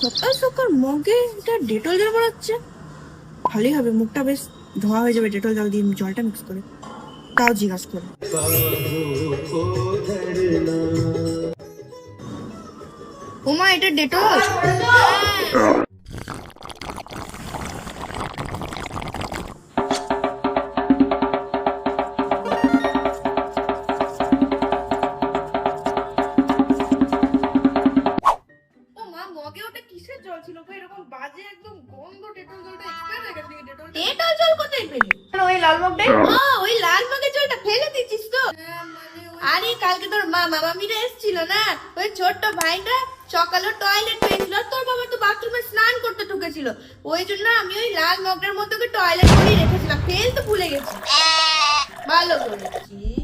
সকাল সকাল মগে এটা ডেটল জল বানাচ্ছে। ভালোই হবে, মুখটা বেশ ধোয়া হয়ে যাবে ডেটল জল দিয়ে জলটা মিক্স করে। তাও জিজ্ঞাসা করে, ওমা এটা ডেটল? মগে ওটা কিসের জল ছিল গো? এরকম বাজে একদম গন্ধ, ডেটল জলটা এক্সপায়ার হয়ে গেছে। ডেটল জল কোথায় পেলি? ওই লাল মগটাই। ওই লাল মগের জলটা ফেলে দিছিস তো? আরে কালকে তোর মামা মিরা এসেছিল না, ওই ছোট্ট ভাইটা সকালে টয়লেট পেয়েছিল, তোর বাবা তো বাথরুমে স্নান করতে ঢুকেছিল, ওই জন্য আমি ওই লাল মগটার মধ্যে টয়লেট করে রেখেছিলাম, ফেলতে ভুলে গেছি। ভালো করেছি।